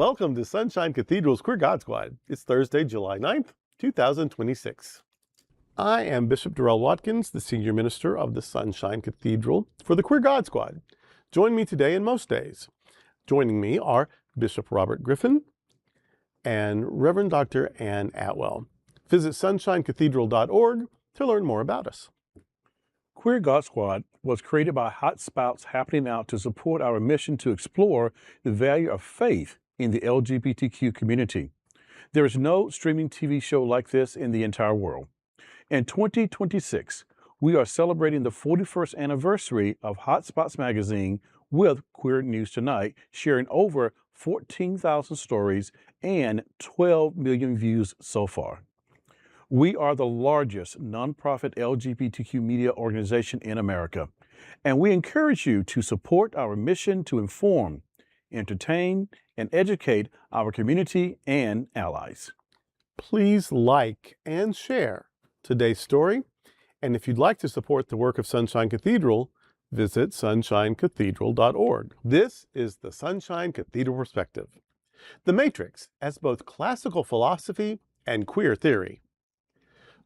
Welcome to Sunshine Cathedral's Queer God Squad. It's Thursday, July 9th, 2026. I am Bishop Darrell Watkins, the Senior Minister of the Sunshine Cathedral for the Queer God Squad. Join me today and most days. Joining me are Bishop Robert Griffin and Reverend Dr. Ann Atwell. Visit sunshinecathedral.org to learn more about us. Queer God Squad was created by hot spouts happening out to support our mission to explore the value of faith in the LGBTQ community. There is no streaming TV show like this in the entire world. In 2026, we are celebrating the 41st anniversary of Hot Spots magazine with Queer News Tonight, sharing over 14,000 stories and 12 million views so far. We are the largest nonprofit LGBTQ media organization in America, and we encourage you to support our mission to inform, entertain, and educate our community and allies. Please like and share today's story, and if you'd like to support the work of Sunshine Cathedral, visit sunshinecathedral.org. This is the Sunshine Cathedral Perspective, the Matrix as both classical philosophy and queer theory.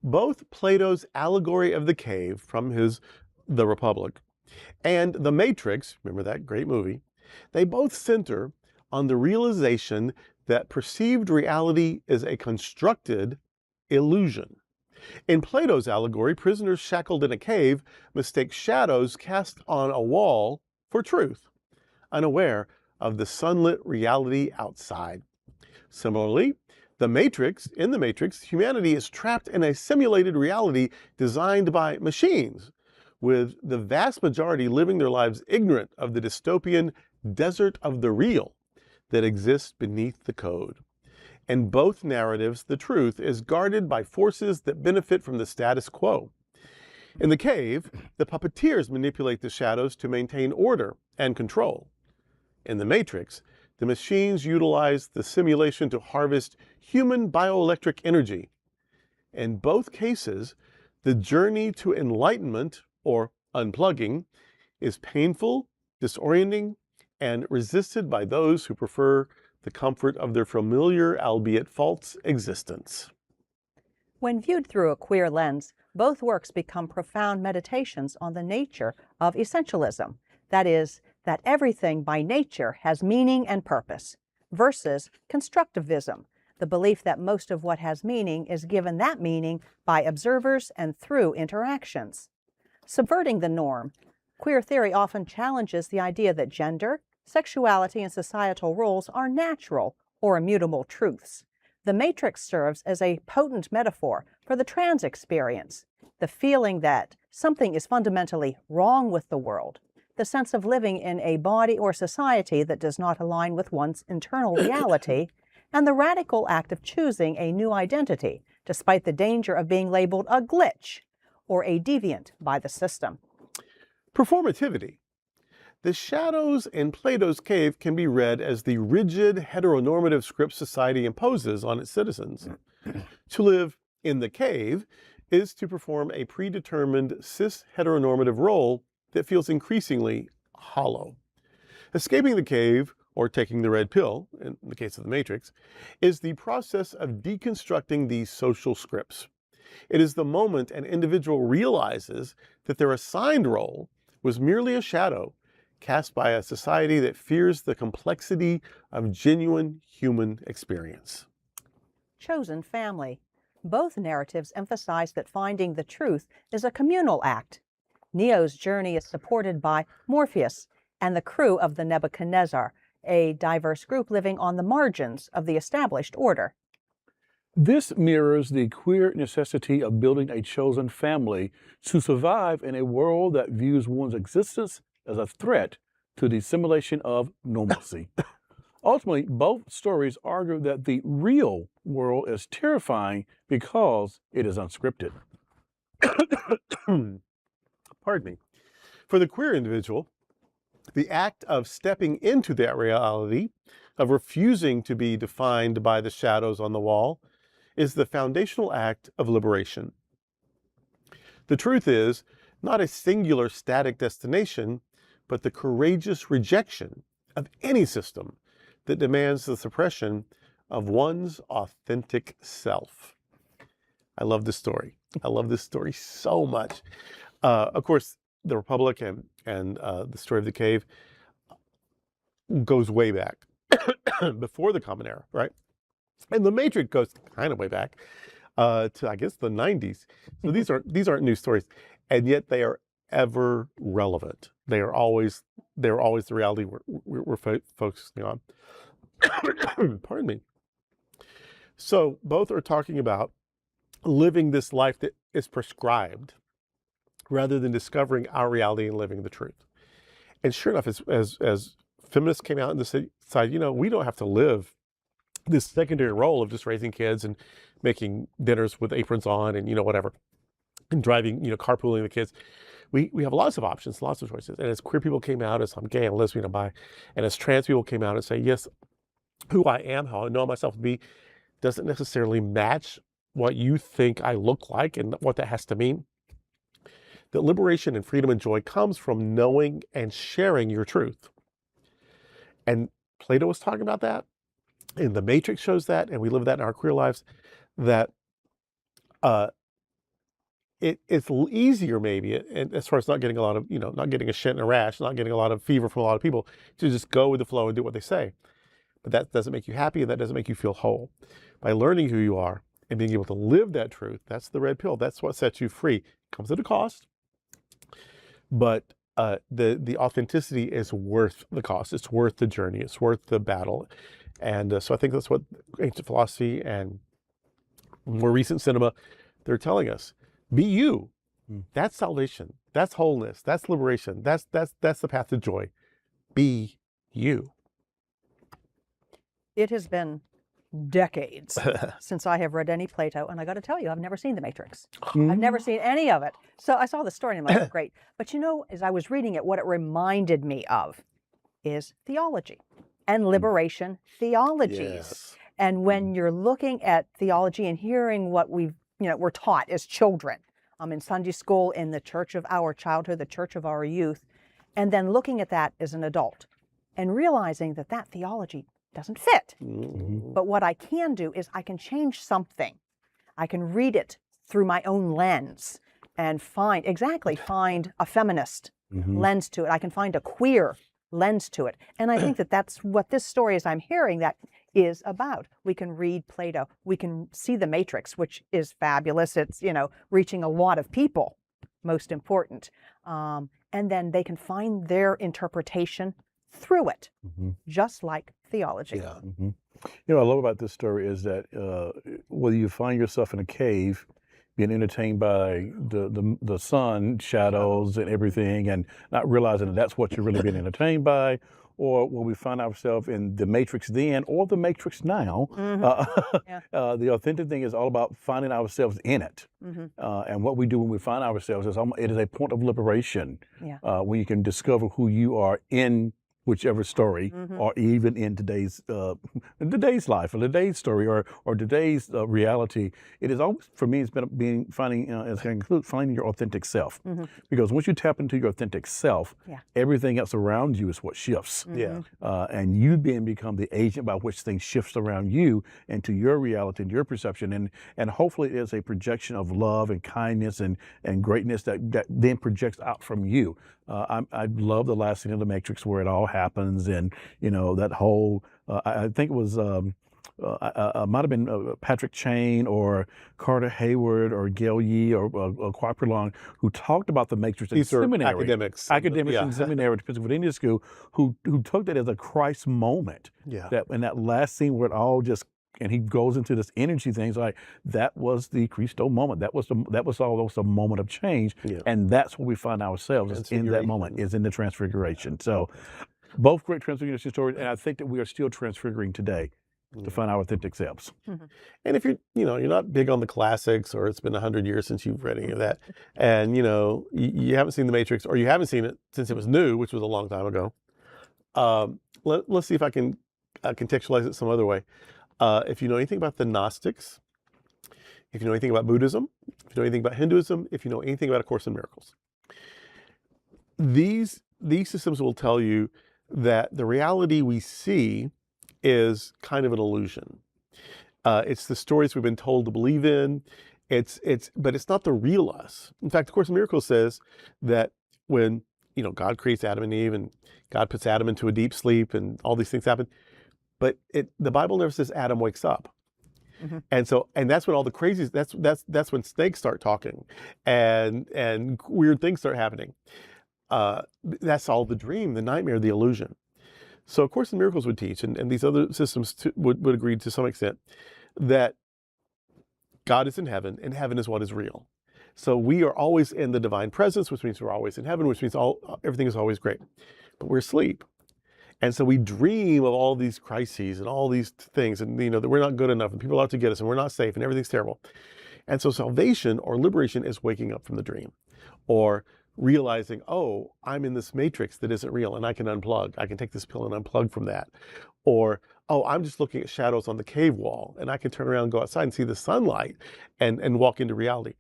Both Plato's Allegory of the Cave from his The Republic and The Matrix, remember that great movie, they both center on the realization that perceived reality is a constructed illusion. In Plato's allegory, prisoners shackled in a cave mistake shadows cast on a wall for truth, unaware of the sunlit reality outside. Similarly, in the Matrix, humanity is trapped in a simulated reality designed by machines, with the vast majority living their lives ignorant of the dystopian desert of the real that exists beneath the code. In both narratives, the truth is guarded by forces that benefit from the status quo. In the cave, the puppeteers manipulate the shadows to maintain order and control. In the Matrix, the machines utilize the simulation to harvest human bioelectric energy. In both cases, the journey to enlightenment, or unplugging, is painful, disorienting, and resisted by those who prefer the comfort of their familiar, albeit false, existence. When viewed through a queer lens, both works become profound meditations on the nature of essentialism, that is, that everything by nature has meaning and purpose, versus constructivism, the belief that most of what has meaning is given that meaning by observers and through interactions. Subverting the norm, queer theory often challenges the idea that gender, sexuality, and societal roles are natural or immutable truths. The Matrix serves as a potent metaphor for the trans experience, the feeling that something is fundamentally wrong with the world, the sense of living in a body or society that does not align with one's internal reality, and the radical act of choosing a new identity, despite the danger of being labeled a glitch or a deviant by the system. Performativity. The shadows in Plato's cave can be read as the rigid heteronormative script society imposes on its citizens. To live in the cave is to perform a predetermined cis-heteronormative role that feels increasingly hollow. Escaping the cave, or taking the red pill, in the case of the Matrix, is the process of deconstructing these social scripts. It is the moment an individual realizes that their assigned role was merely a shadow cast by a society that fears the complexity of genuine human experience. Chosen family. Both narratives emphasize that finding the truth is a communal act. Neo's journey is supported by Morpheus and the crew of the Nebuchadnezzar, a diverse group living on the margins of the established order. This mirrors the queer necessity of building a chosen family to survive in a world that views one's existence as a threat to the simulation of normalcy. Ultimately, both stories argue that the real world is terrifying because it is unscripted. Pardon me. For the queer individual, the act of stepping into that reality, of refusing to be defined by the shadows on the wall, is the foundational act of liberation. The truth is not a singular static destination, but the courageous rejection of any system that demands the suppression of one's authentic self. I love this story. I love this story so much. Of course, the Republic and the story of the cave goes way back before the Common Era, right? And the Matrix goes kind of way back to, I guess, the 90s. So these aren't new stories, and yet they are ever relevant. They're always the reality we're focusing on. Pardon me. So both are talking about living this life that is prescribed rather than discovering our reality and living the truth. And sure enough, as feminists came out and decided, we don't have to live this secondary role of just raising kids and making dinners with aprons on and, whatever, and driving, carpooling the kids. We have lots of options, lots of choices. And as queer people came out, as I'm gay and lesbian and bi, and as trans people came out and say, yes, who I am, how I know myself to be, doesn't necessarily match what you think I look like and what that has to mean. That liberation and freedom and joy comes from knowing and sharing your truth. And Plato was talking about that, and the Matrix shows that, and we live that in our queer lives, that it's easier maybe, and as far as not getting a lot of, not getting a shit and a rash, not getting a lot of fever from a lot of people, to just go with the flow and do what they say. But that doesn't make you happy, and that doesn't make you feel whole. By learning who you are and being able to live that truth, that's the red pill. That's what sets you free. It comes at a cost, but the authenticity is worth the cost. It's worth the journey. It's worth the battle. And so I think that's what ancient philosophy and more recent cinema, they're telling us. Be you. That's salvation. That's wholeness. That's liberation. That's the path to joy. Be you. It has been decades since I have read any Plato, and I got to tell you, I've never seen The Matrix. I've never seen any of it. So I saw the story and I'm like, great. But as I was reading it, what it reminded me of is theology and liberation theologies. Yes. And when you're looking at theology and hearing what we're taught as children, in Sunday school, in the church of our childhood, the church of our youth, and then looking at that as an adult and realizing that theology doesn't fit. But what I can do is I can change something. I can read it through my own lens and find a feminist lens to it. I can find a queer lens to it. And I think that's what this story, as I'm hearing, that is about. We can read Plato. We can see The Matrix, which is fabulous. It's, reaching a lot of people, most important. And then they can find their interpretation through it, just like theology. Yeah. What I love about this story is that whether you find yourself in a cave being entertained by the sun, shadows, and everything, and not realizing that's what you're really being entertained by, or when we find ourselves in the Matrix then or the Matrix now, the authentic thing is all about finding ourselves in it. And what we do when we find ourselves it is a point of liberation when you can discover who you are in whichever story, or even in today's life, or today's story, or today's reality. It is always, for me, it's been finding your authentic self. Because once you tap into your authentic self, everything else around you is what shifts. And you then become the agent by which things shifts around you into your reality and your perception, and hopefully it is a projection of love and kindness and greatness that then projects out from you. I love the last scene of The Matrix where it all happens, and that whole I think it was might have been Patrick Chain or Carter Hayward or Gail Yee or Kwapri Long who talked about The Matrix in seminary. Academics in seminary at Pennsylvania School who took that as a Christ moment. That in that last scene where it all just, and he goes into this energy thing. It's like that was the Christo moment. That was almost a moment of change, and that's where we find ourselves is in that moment, is in the transfiguration. So, both great transfiguration stories, and I think that we are still transfiguring today to find our authentic selves. And if you're not big on the classics, or it's been 100 years since you've read any of that, and you haven't seen The Matrix, or you haven't seen it since it was new, which was a long time ago, let's see if I can contextualize it some other way. If you know anything about the Gnostics, if you know anything about Buddhism, if you know anything about Hinduism, if you know anything about A Course in Miracles, these systems will tell you that the reality we see is kind of an illusion. It's the stories we've been told to believe in. But it's not the real us. In fact, the Course in Miracles says that when, God creates Adam and Eve and God puts Adam into a deep sleep and all these things happen, but the Bible never says Adam wakes up. Mm-hmm. And that's when all the crazies, that's when snakes start talking and weird things start happening. That's all the dream, the nightmare, the illusion. So A Course in Miracles would teach, and these other systems would agree to some extent, that God is in heaven, and heaven is what is real. So we are always in the divine presence, which means we're always in heaven, which means everything is always great. But we're asleep. And so we dream of all these crises and all these things, and that we're not good enough, and people are out to get us, and we're not safe, and everything's terrible. And so salvation or liberation is waking up from the dream, or realizing, oh, I'm in this matrix that isn't real, and I can unplug. I can take this pill and unplug from that. Or, oh, I'm just looking at shadows on the cave wall, and I can turn around and go outside and see the sunlight and walk into reality.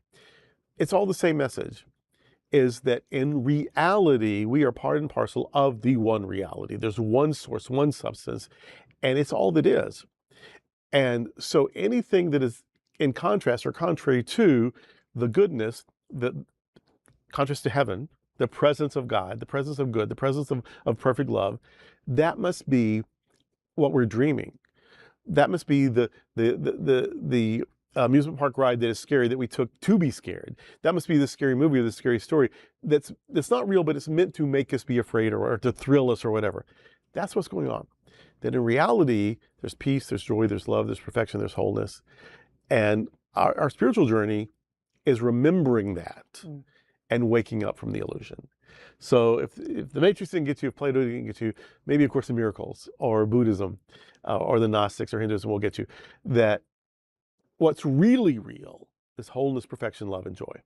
It's all the same message, is that in reality, we are part and parcel of the one reality. There's one source, one substance, and it's all that is. And so anything that is in contrast or contrary to the goodness, the contrast to heaven, the presence of God, the presence of good, the presence of perfect love, that must be what we're dreaming. That must be the amusement park ride that is scary that we took to be scared. That must be the scary movie or the scary story that's not real, but it's meant to make us be afraid or to thrill us or whatever. That's what's going on. That in reality, there's peace, there's joy, there's love, there's perfection, there's wholeness. And our spiritual journey is remembering that and waking up from the illusion. So if the Matrix didn't get you, if Plato didn't get you, maybe A Course in Miracles or Buddhism or the Gnostics or Hinduism will get you. That what's really real is wholeness, perfection, love, and joy.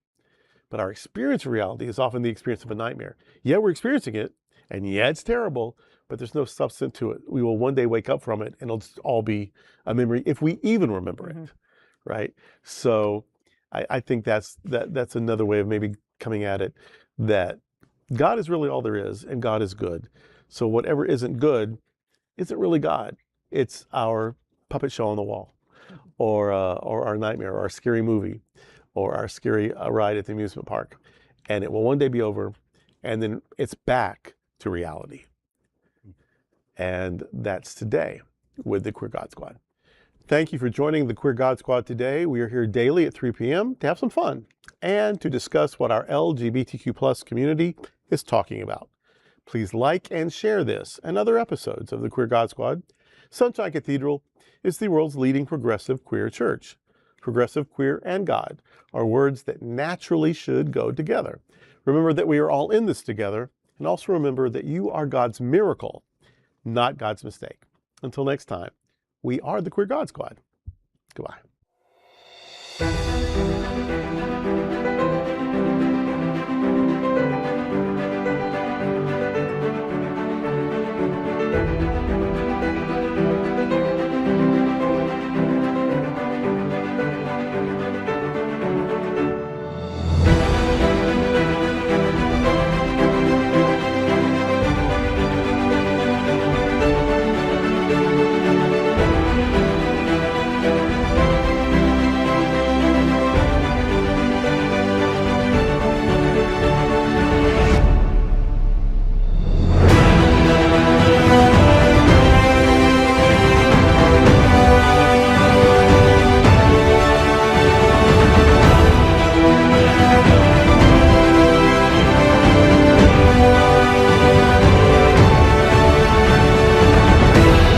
But our experience of reality is often the experience of a nightmare. Yeah, we're experiencing it, and yeah, it's terrible, but there's no substance to it. We will one day wake up from it, and it'll just all be a memory, if we even remember it, right? So I think that's another way of maybe coming at it, that God is really all there is, and God is good. So whatever isn't good isn't really God. It's our puppet show on the wall, or our nightmare, or our scary movie, or our scary ride at the amusement park. And it will one day be over, and then it's back to reality. And that's today with the Queer God Squad. Thank you for joining the Queer God Squad today. We are here daily at 3 p.m. to have some fun and to discuss what our LGBTQ+ community is talking about. Please like and share this and other episodes of the Queer God Squad. Sunshine Cathedral is the world's leading progressive queer church. Progressive, queer, and God are words that naturally should go together. Remember that we are all in this together, and also remember that you are God's miracle, not God's mistake. Until next time, we are the Queer God Squad. Goodbye.